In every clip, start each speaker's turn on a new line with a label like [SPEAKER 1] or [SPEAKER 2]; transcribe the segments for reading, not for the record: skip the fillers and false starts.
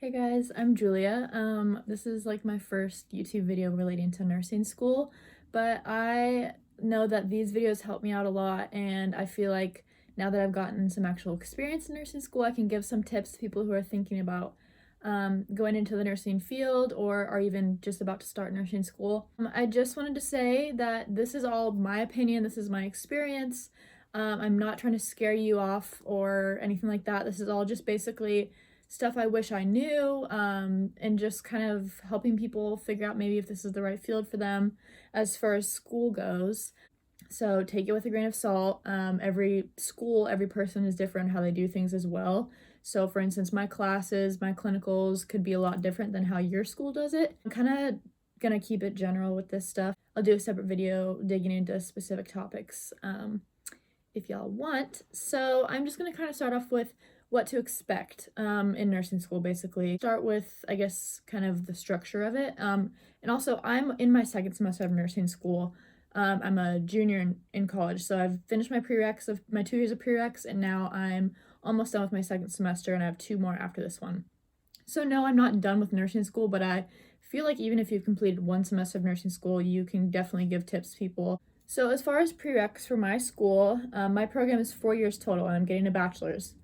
[SPEAKER 1] Hey guys, I'm Julia. This is like my first YouTube video relating to nursing school, but I know that these videos help me out a lot, and I feel like now that I've gotten some actual experience in nursing school, I can give some tips to people who are thinking about going into the nursing field or are even just about to start nursing school. I just wanted to say that this is all my opinion, this is my experience. I'm not trying to scare you off or anything like that. This is all just basically stuff I wish I knew, and just kind of helping people figure out maybe if this is the right field for them as far as school goes. So take it with a grain of salt. Every school, every person is different how they do things as well. So, for instance, my classes, my clinicals could be a lot different than how your school does it. I'm kind of gonna keep it general with this stuff. I'll do a separate video digging into specific topics if y'all want. So I'm just gonna kind of start off with what to expect in nursing school, basically. Start with, I guess, kind of the structure of it. And also, I'm in my second semester of nursing school. I'm a junior in college, so I've finished my prereqs of my 2 years of prereqs, and now I'm almost done with my second semester, and I have 2 more after this one. So no, I'm not done with nursing school, but I feel like even if you've completed 1 semester of nursing school, you can definitely give tips to people. So as far as prereqs for my school, my program is 4 years total, and I'm getting a bachelor's.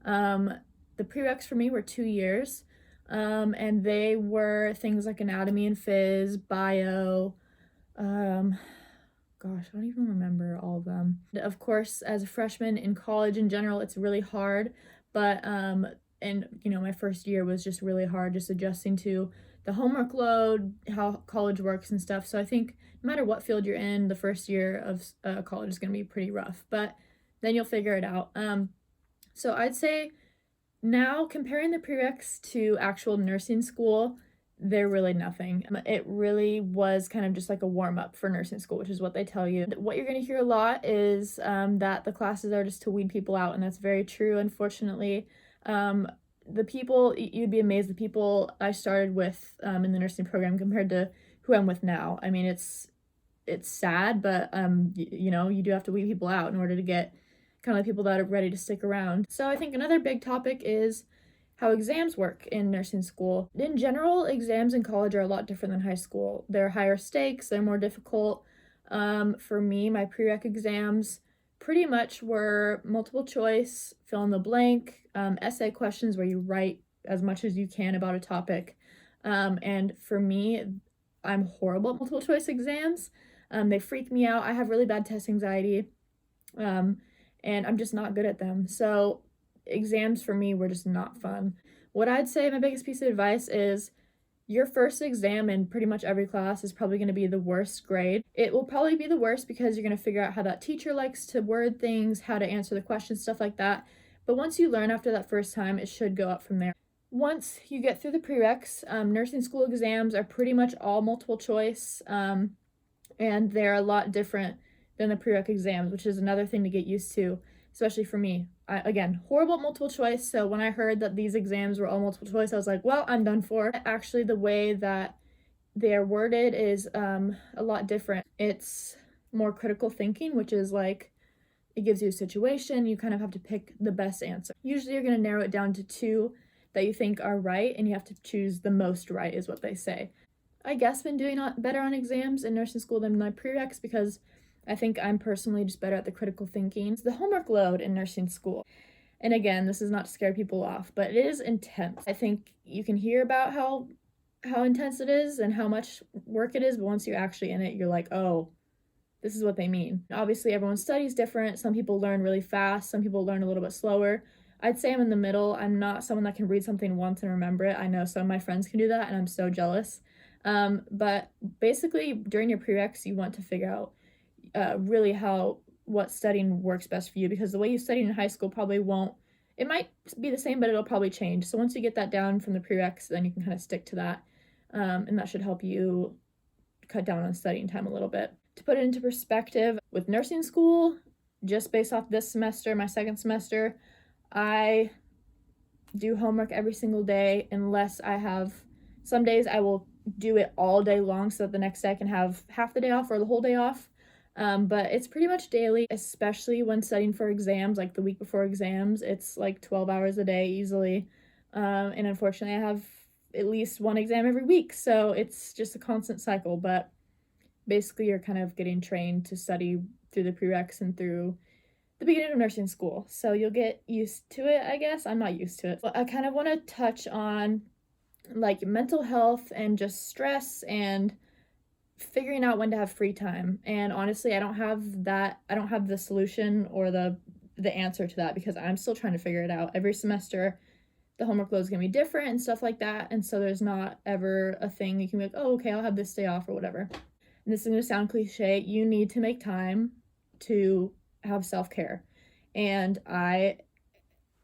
[SPEAKER 1] The prereqs for me were 2 years, and they were things like anatomy and phys, bio, gosh, I don't even remember all of them. Of course, as a freshman in college in general, it's really hard, but and my first year was just really hard, just adjusting to the homework load, how college works and stuff. So I think no matter what field you're in, the first year of college is going to be pretty rough, but then you'll figure it out. So I'd say now comparing the prereqs to actual nursing school, they're really nothing. It really was kind of just like a warm up for nursing school, which is what they tell you. What you're going to hear a lot is that the classes are just to weed people out, and that's very true, unfortunately. The people, you'd be amazed the people I started with in the nursing program compared to who I'm with now. I mean, it's sad, but you do have to weed people out in order to get kind of the people that are ready to stick around. So I think another big topic is how exams work in nursing school. In general, exams in college are a lot different than high school. They're higher stakes, they're more difficult. For me, my prereq exams pretty much were multiple choice, fill in the blank, essay questions where you write as much as you can about a topic. And for me, I'm horrible at multiple choice exams. They freak me out. I have really bad test anxiety, and I'm just not good at them. So exams for me were just not fun. What I'd say my biggest piece of advice is your first exam in pretty much every class is probably going to be the worst grade. It will probably be the worst because you're going to figure out how that teacher likes to word things, how to answer the questions, stuff like that. But once you learn after that first time, it should go up from there. Once you get through the prereqs, nursing school exams are pretty much all multiple choice, and they're a lot different than the prereq exams, which is another thing to get used to, especially for me. Again, horrible at multiple choice, so when I heard that these exams were all multiple choice, I was like, well, I'm done for. Actually, the way that they're worded is a lot different. It's more critical thinking, which is like it gives you a situation, you kind of have to pick the best answer. Usually you're going to narrow it down to 2 that you think are right, and you have to choose the most right, is what they say. I guess been doing better on exams in nursing school than my prereqs because I think I'm personally just better at the critical thinking. The homework load in nursing school. And again, this is not to scare people off, but it is intense. I think you can hear about how intense it is and how much work it is, but once you're actually in it, you're like, oh, this is what they mean. Obviously, everyone's study is different. Some people learn really fast, some people learn a little bit slower. I'd say I'm in the middle. I'm not someone that can read something once and remember it. I know some of my friends can do that, and I'm so jealous. But basically, during your prereqs, you want to figure out really what studying works best for you, because the way you studied in high school probably won't. It might be the same, but it'll probably change. So once you get that down from the prereqs, then you can kind of stick to that, and that should help you cut down on studying time a little bit. To put it into perspective, with nursing school, just based off this semester, my second semester, I do homework every single day unless I have. Some days I will do it all day long so that the next day I can have half the day off or the whole day off. But it's pretty much daily, especially when studying for exams, like the week before exams. It's like 12 hours a day easily. And unfortunately, I have at least one exam every week, so it's just a constant cycle. But basically, you're kind of getting trained to study through the prereqs and through the beginning of nursing school. So you'll get used to it, I guess. I'm not used to it. But I kind of want to touch on like mental health and just stress and figuring out when to have free time. And honestly, I don't have the solution or the answer to that because I'm still trying to figure it out. Every semester the homework load is going to be different and stuff like that. And so there's not ever a thing you can be like, oh, okay, I'll have this day off or whatever. And this is going to sound cliche. You need to make time to have self-care. And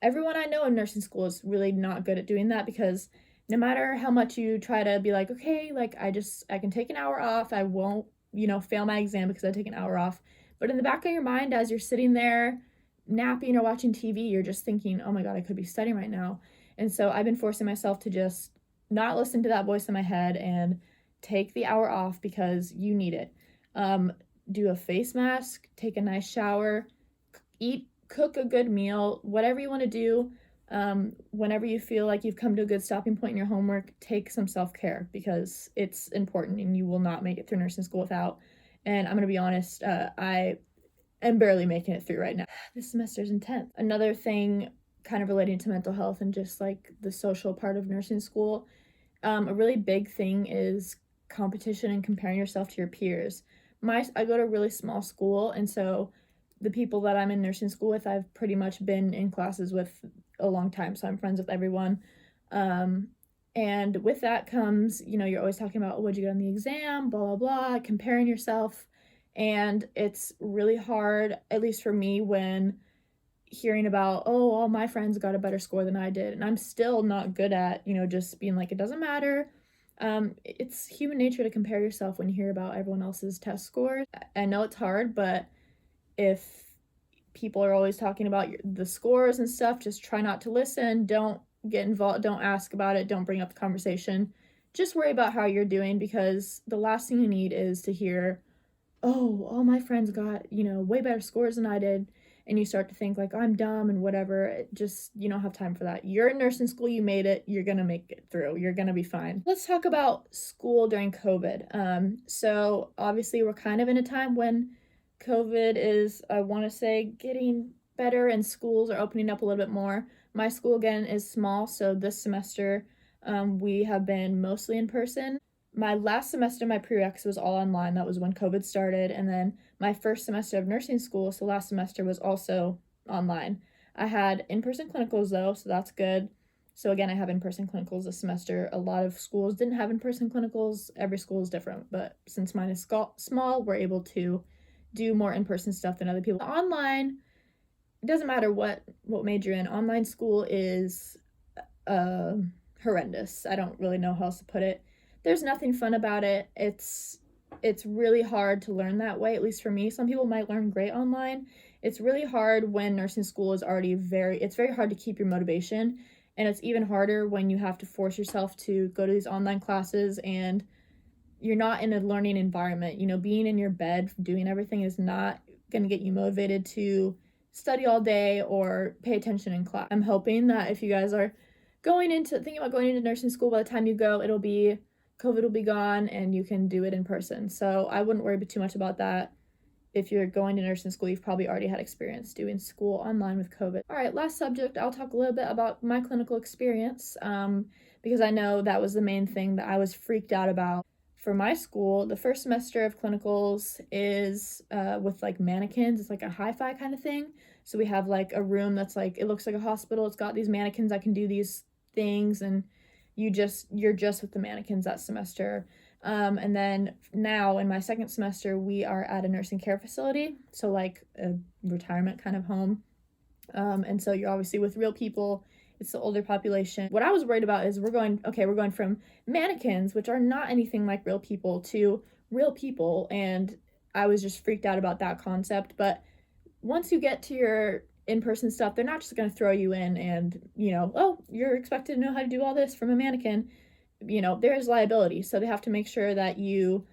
[SPEAKER 1] everyone I know in nursing school is really not good at doing that because no matter how much you try to be like, okay, like I can take an hour off. I won't, fail my exam because I take an hour off. But in the back of your mind, as you're sitting there napping or watching TV, you're just thinking, oh my God, I could be studying right now. And so I've been forcing myself to just not listen to that voice in my head and take the hour off because you need it. Do a face mask, take a nice shower, cook a good meal, whatever you want to do. Whenever you feel like you've come to a good stopping point in your homework, take some self-care because it's important and you will not make it through nursing school without. And I'm going to be honest, I am barely making it through right now. This semester's intense. Another thing kind of relating to mental health and just like the social part of nursing school, a really big thing is competition and comparing yourself to your peers. I go to a really small school, and so the people that I'm in nursing school with, I've pretty much been in classes with a long time, so I'm friends with everyone. And with that comes, you're always talking about, oh, what'd you get on the exam, blah, blah, blah, comparing yourself. And it's really hard, at least for me, when hearing about, oh, all my friends got a better score than I did. And I'm still not good at, just being like, it doesn't matter. It's human nature to compare yourself when you hear about everyone else's test scores. I know it's hard, but if people are always talking about the scores and stuff, just try not to listen. Don't get involved. Don't ask about it. Don't bring up the conversation. Just worry about how you're doing because the last thing you need is to hear, oh, all my friends got, way better scores than I did. And you start to think like, I'm dumb and whatever. You don't have time for that. You're in nursing school. You made it. You're going to make it through. You're going to be fine. Let's talk about school during COVID. So obviously we're kind of in a time when COVID is, I want to say, getting better and schools are opening up a little bit more. My school, again, is small, so this semester we have been mostly in person. My last semester, my prereqs was all online. That was when COVID started. And then my first semester of nursing school, so last semester, was also online. I had in-person clinicals, though, so that's good. So again, I have in-person clinicals this semester. A lot of schools didn't have in-person clinicals. Every school is different. But since mine is small, we're able to do more in-person stuff than other people. Online, it doesn't matter what major you're in. Online school is horrendous. I don't really know how else to put it. There's nothing fun about it. It's really hard to learn that way, at least for me. Some people might learn great online. It's really hard when nursing school is already it's very hard to keep your motivation. And it's even harder when you have to force yourself to go to these online classes and you're not in a learning environment. Being in your bed doing everything is not going to get you motivated to study all day or pay attention in class. I'm hoping that if you guys are thinking about going into nursing school, by the time you go, COVID will be gone and you can do it in person. So I wouldn't worry too much about that. If you're going to nursing school, you've probably already had experience doing school online with COVID. All right, last subject, I'll talk a little bit about my clinical experience because I know that was the main thing that I was freaked out about. For my school, the first semester of clinicals is with like mannequins. It's like a hi-fi kind of thing. So we have like a room that's like, it looks like a hospital. It's got these mannequins that can do these things and you're just with the mannequins that semester. And then now in my second semester, we are at a nursing care facility. So like a retirement kind of home. And so you're obviously with real people. It's the older population. What I was worried about is we're going from mannequins, which are not anything like real people, to real people. And I was just freaked out about that concept. But once you get to your in-person stuff, they're not just going to throw you in and, oh, you're expected to know how to do all this from a mannequin. There is liability. So they have to make sure that you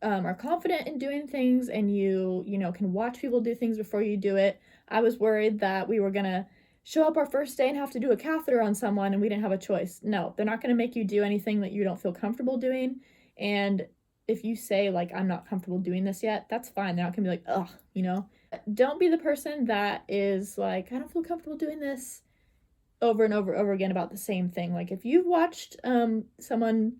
[SPEAKER 1] are confident in doing things and you can watch people do things before you do it. I was worried that we were going to show up our first day and have to do a catheter on someone and we didn't have a choice. No, they're not going to make you do anything that you don't feel comfortable doing. And if you say, like, I'm not comfortable doing this yet, that's fine. They're not going to be like, ugh, you know? Don't be the person that is like, I don't feel comfortable doing this over and over again about the same thing. Like, if you've watched someone,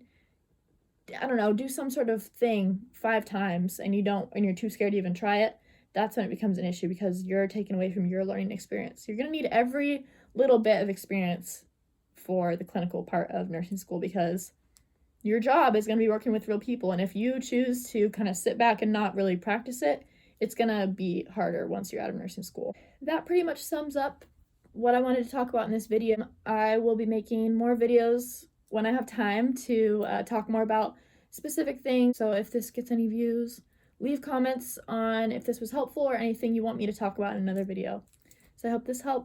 [SPEAKER 1] I don't know, do some sort of thing 5 times and you're too scared to even try it, that's when it becomes an issue because you're taken away from your learning experience. You're going to need every little bit of experience for the clinical part of nursing school because your job is going to be working with real people. And if you choose to kind of sit back and not really practice it, it's going to be harder once you're out of nursing school. That pretty much sums up what I wanted to talk about in this video. I will be making more videos when I have time to talk more about specific things. So if this gets any views, leave comments on if this was helpful or anything you want me to talk about in another video. So I hope this helped.